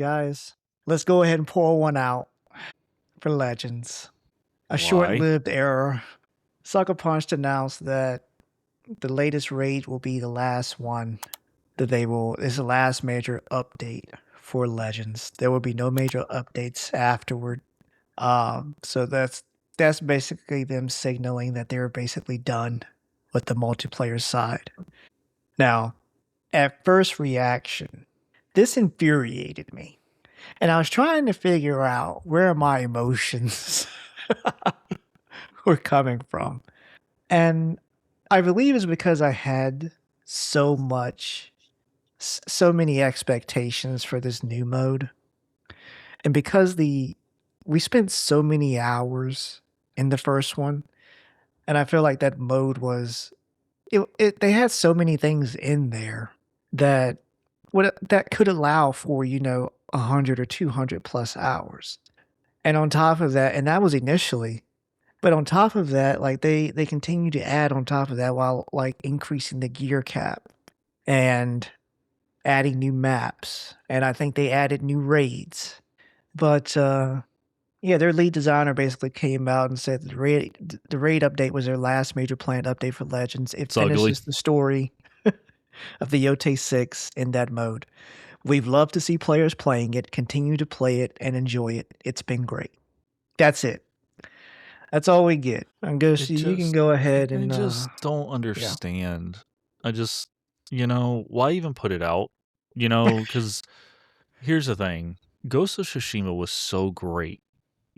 Guys, let's go ahead and pour one out for Legends. A Why? short-lived error. Sucker Punch announced that the latest raid will be the last one that they will is the last major update for Legends. There will be no major updates afterward. So that's basically them signaling that they're basically done with the multiplayer side. Now, at first reaction, this infuriated me. And I was trying to figure out where my emotions were coming from. And I believe it's because I had so many expectations for this new mode. And because we spent so many hours in the first one, and I feel like that mode was they had so many things in there that that could allow for, 100 or 200 plus hours. And on top of that, and that was initially, but on top of that, like they continue to add on top of that while like increasing the gear cap and adding new maps. And I think they added new raids. But yeah, their lead designer basically came out and said the raid update was their last major planned update for Legends. It It's ugly. finishes the story of the Yotei 6 in that mode. We've loved to see players playing it, continue to play it, and enjoy it. It's been great. That's it. That's all we get. And It Ghosty, you can just, go ahead I and just don't yeah. understand. I just, why even put it out? Because here's the thing Ghost of Tsushima was so great.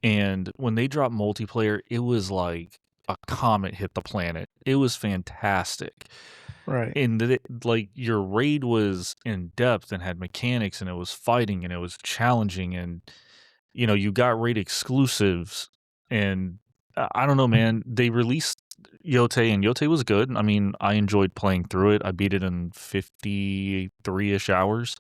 And when they dropped multiplayer, it was like a comet hit the planet. It was fantastic. Right. And like your raid was in depth and had mechanics and it was fighting and it was challenging and you got raid exclusives and I don't know, man. They released Yotei and Yotei was good. I mean, I enjoyed playing through it. I beat it in 53-ish hours.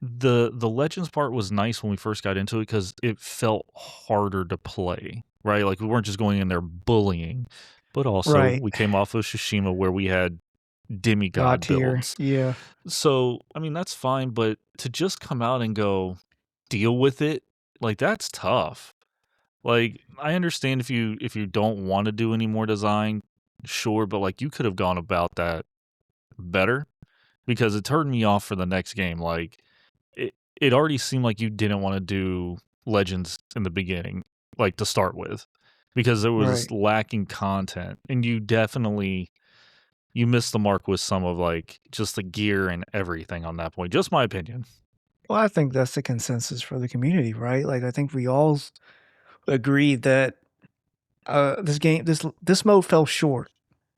The Legends part was nice when we first got into it because it felt harder to play, right? Like we weren't just going in there bullying, but also Right. we came off of Tsushima where we had God demigod tier. builds. Yeah. So, I mean, that's fine, but to just come out and go deal with it, like that's tough. Like I understand if you don't want to do any more design, sure, but like you could have gone about that better because it turned me off for the next game. Like it already seemed like you didn't want to do Legends in the beginning, like to start with, because there was Right. lacking content, and you missed the mark with some of like just the gear and everything on that point. Just my opinion. Well, I think that's the consensus for the community, right? Like I think we all agree that this mode fell short.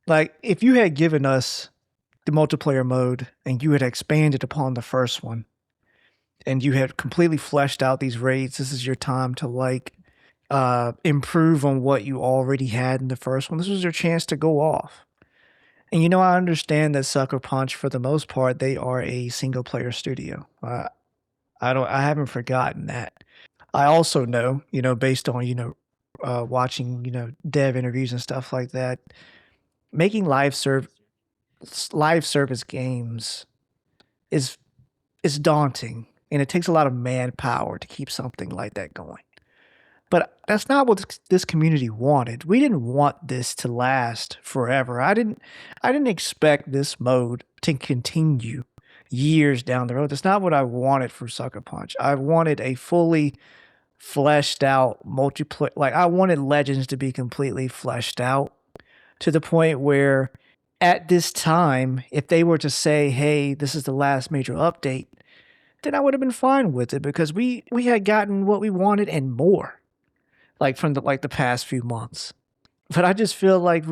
Like if you had given us the multiplayer mode and you had expanded upon the first one and you had completely fleshed out these raids, this is your time to like improve on what you already had in the first one. This was your chance to go off. And I understand that Sucker Punch, for the most part, they are a single player studio. I haven't forgotten that. I also know, based on watching dev interviews and stuff like that, making live service games is daunting, and it takes a lot of manpower to keep something like that going. But that's not what this community wanted. We didn't want this to last forever. I didn't expect this mode to continue years down the road. That's not what I wanted for Sucker Punch. I wanted a fully fleshed out multiplayer. Like I wanted Legends to be completely fleshed out to the point where at this time, if they were to say, "Hey, this is the last major update," then I would have been fine with it because we had gotten what we wanted and more, like from the past few months. But I just feel like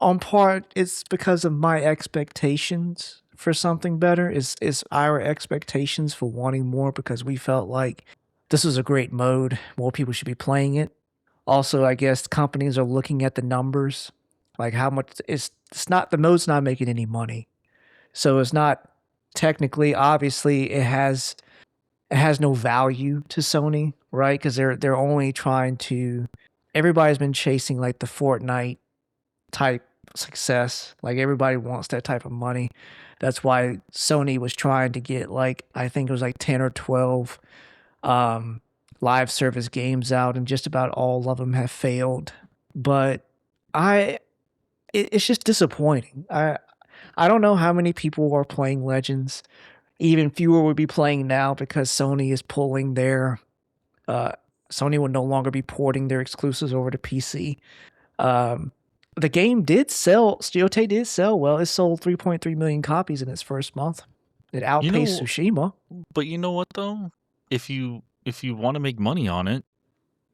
on part, it's because of my expectations for something better. Is our expectations for wanting more because we felt like this was a great mode. More people should be playing it. Also, I guess companies are looking at the numbers, like how much it's not the mode's not making any money. So it's not technically obviously it has no value to Sony, right? Because they're only trying to everybody's been chasing like the Fortnite type success. Like everybody wants that type of money. That's why Sony was trying to get like I think it was like 10 or 12 um live service games out and just about all of them have failed. But I it's just disappointing. I don't know how many people are playing Legends. Even fewer would be playing now because Sony is pulling their uh Sony will no longer be porting their exclusives over to PC. Um, the game did sell. Yotei did sell well. It sold 3.3 million copies in its first month. It You outpaced know, Tsushima. but you know what though? If you want to make money on it,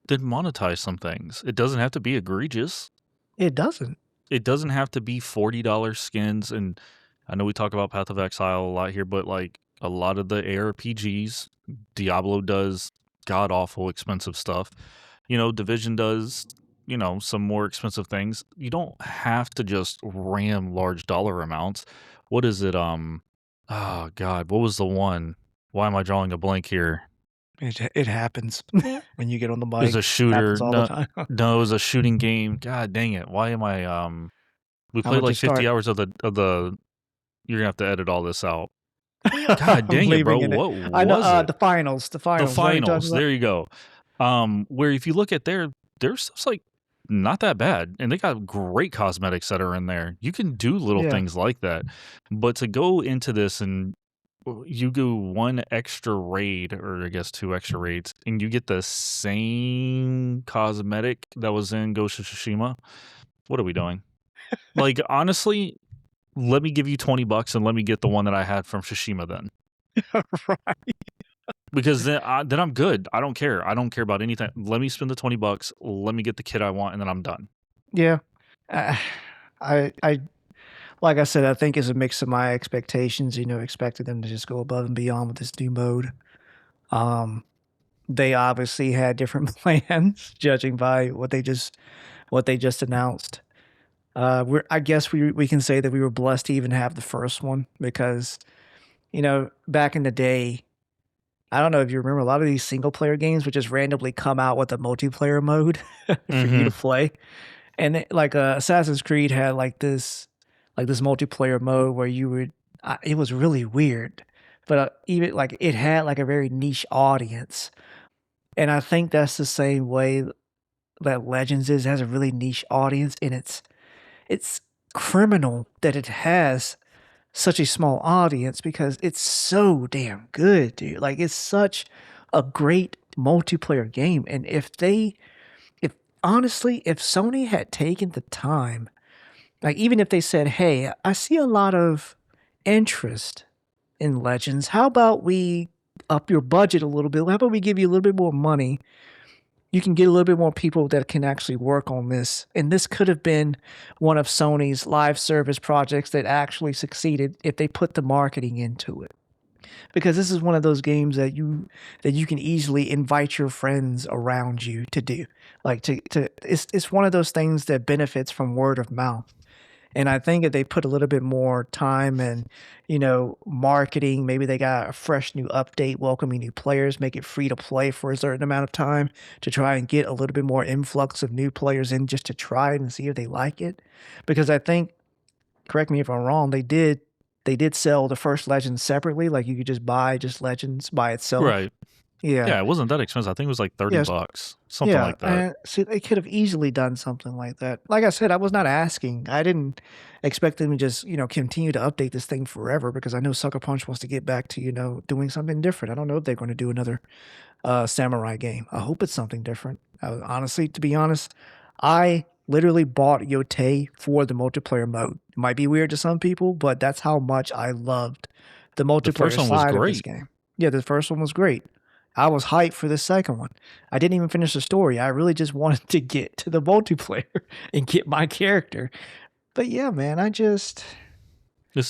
then monetize some things. It doesn't have to be egregious. It doesn't. It doesn't have to be $40 skins. And I know we talk about Path of Exile a lot here, but like a lot of the ARPGs, Diablo does god awful expensive stuff. Division does, some more expensive things. You don't have to just ram large dollar amounts. What is it? Oh God, what was the one? Why am I drawing a blank here? It happens when you get on the It was a mic. It shooter. happens all the No, time. no, it was a shooting game. God dang it! Why am I? We I'm played gonna like just 50 start. hours of the. You're gonna have to edit all this out. God I'm dang it, bro! leaving it. What I know was it? the finals. The The finals. Is that what you're talking finals. about? There you go. Where if you look at their stuff's like not that bad, and they got great cosmetics that are in there. You can do little Yeah. things like that, but to go into this and you do one extra raid, or I guess two extra raids, and you get the same cosmetic that was in Ghost of Tsushima. What are we doing? Like honestly, let me give you $20 and let me get the one that I had from Tsushima then. Right. Because then I'm good. I don't care. I don't care about anything. Let me spend the $20. Let me get the kit I want, and then I'm done. Yeah. Uh, I like I said, I think it's a mix of my expectations. Expected them to just go above and beyond with this new mode. Um, they obviously had different plans, judging by what they just announced. I guess we can say that we were blessed to even have the first one because back in the day, I don't know if you remember a lot of these single player games would just randomly come out with a multiplayer mode for you to Mm-hmm. play, and like Assassin's Creed had like this multiplayer mode where you would. It was really weird, but even like it had like a very niche audience, and I think that's the same way that Legends is. It has a really niche audience, and it's criminal that it has such a small audience because it's so damn good, dude. Like it's such a great multiplayer game. And if honestly, if Sony had taken the time, like even if they said, "Hey, I see a lot of interest in Legends. How about we up your budget a little bit? How about we give you a little bit more money? You can get a little bit more people that can actually work on this." And this could have been one of Sony's live service projects that actually succeeded if they put the marketing into it. Because this is one of those games that you can easily invite your friends around you to do. Like to it's one of those things that benefits from word of mouth. And I think if they put a little bit more time and, marketing, maybe they got a fresh new update, welcoming new players, make it free to play for a certain amount of time to try and get a little bit more influx of new players in just to try it and see if they like it. Because I think, correct me if I'm wrong, they did sell the first Legends separately. Like you could just buy just Legends by itself. Right. Yeah. Yeah, it wasn't that expensive. I think it was like Yes. $30, something Yeah, like that. and see, they could have easily done something like that. Like I said, I was not asking. I didn't expect them to just, continue to update this thing forever because I know Sucker Punch wants to get back to, doing something different. I don't know if they're going to do another samurai game. I hope it's something different. Honestly, to be honest, I literally bought Yotei for the multiplayer mode. It might be weird to some people, but that's how much I loved the The first multiplayer one was side of this great. game. Yeah, the first one was great. I was hyped for the second one. I didn't even finish the story. I really just wanted to get to the multiplayer and get my character. But yeah, man, It's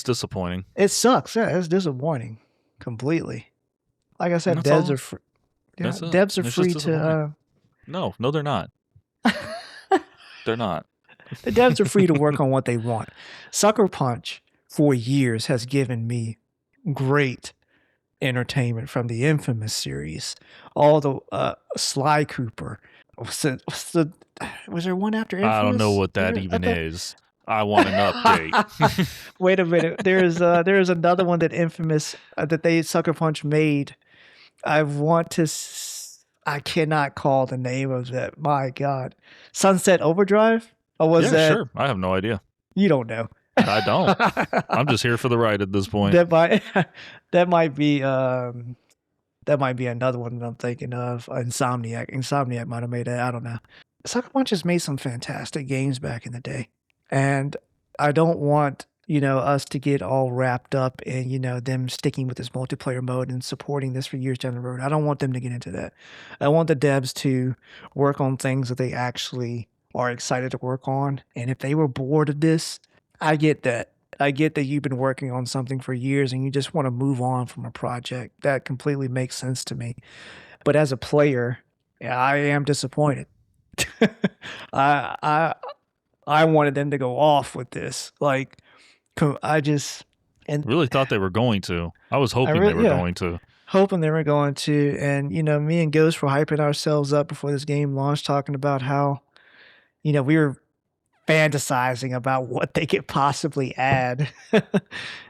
disappointing. it sucks. Yeah, it's disappointing completely. Like I And said, that's all. yeah, That's it. devs are It's just free disappointing. to No, they're not. They're not. the devs are free to work on what they want. Sucker Punch for years has given me great entertainment from the Infamous series, all the Sly Cooper. Was there one after I don't know Infamous? what that I even thought is. I want an update. Wait a minute. There's another one that Infamous that they Sucker Punch made. I cannot call the name of that. My God, Sunset Overdrive. Or was Yeah, that? sure. I have no idea. You don't know. I don't. I'm just here for the ride at this point. That might that might be another one that I'm thinking of. Insomniac might have made that. I don't know. Sucker Punch has made some fantastic games back in the day, and I don't want us to get all wrapped up in them sticking with this multiplayer mode and supporting this for years down the road. I don't want them to get into that. I want the devs to work on things that they actually are excited to work on, and if they were bored of this, I get that. I get that you've been working on something for years and you just want to move on from a project. That completely makes sense to me. But as a player, yeah, I am disappointed. I I wanted them to go off with this. Like, I just and Really thought they were going to. I was hoping really, they were going to. hoping they were going to. And me and Ghost were hyping ourselves up before this game launched, talking about how we were fantasizing about what they could possibly add.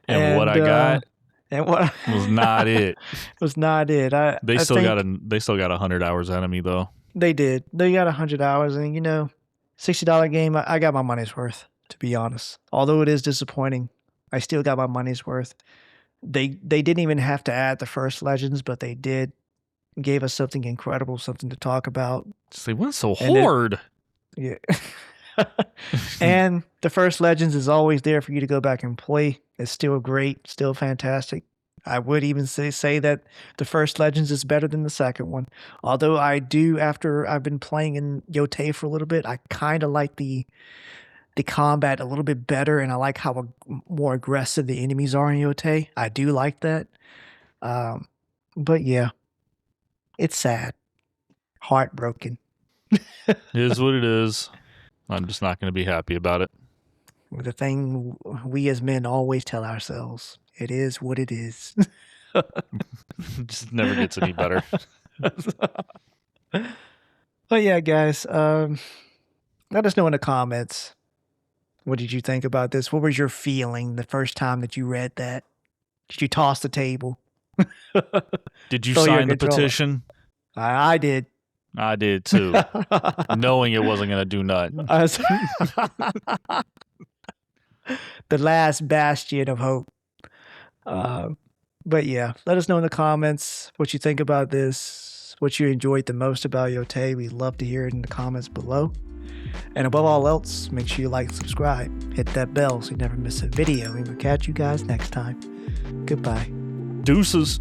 And what I got and what was not it. was not it. They I still think got 100 hours out of me though. they did. They got 100 hours, and $60 game. I got my money's worth, to be honest. Although it is disappointing, I still got my money's worth. They didn't even have to add the first Legends, but they did. Gave us something incredible, something to talk about. They went so hard. Yeah. And the first Legends is always there for you to go back and play. It's still great, still fantastic. I would even say that the first Legends is better than the second one. Although I do, after I've been playing in Yotei for a little bit, I kind of like the combat a little bit better, and I like how more aggressive the enemies are in Yotei. I do like that. But yeah, it's sad. Heartbroken. It is what it is. I'm just not going to be happy about it. The thing we as men always tell ourselves, it is what it is. It just never gets any better. But yeah, guys, let us know in the comments. What did you think about this? What was your feeling the first time that you read that? Did you toss the table? Did you Throw your sign the controller. petition? I did. I did too, knowing it wasn't going to do nothing. The last bastion of hope. But yeah, let us know in the comments what you think about this, what you enjoyed the most about Yotei. We'd love to hear it in the comments below. And above all else, make sure you like and subscribe. Hit that bell so you never miss a video. And we'll catch you guys next time. Goodbye. Deuces.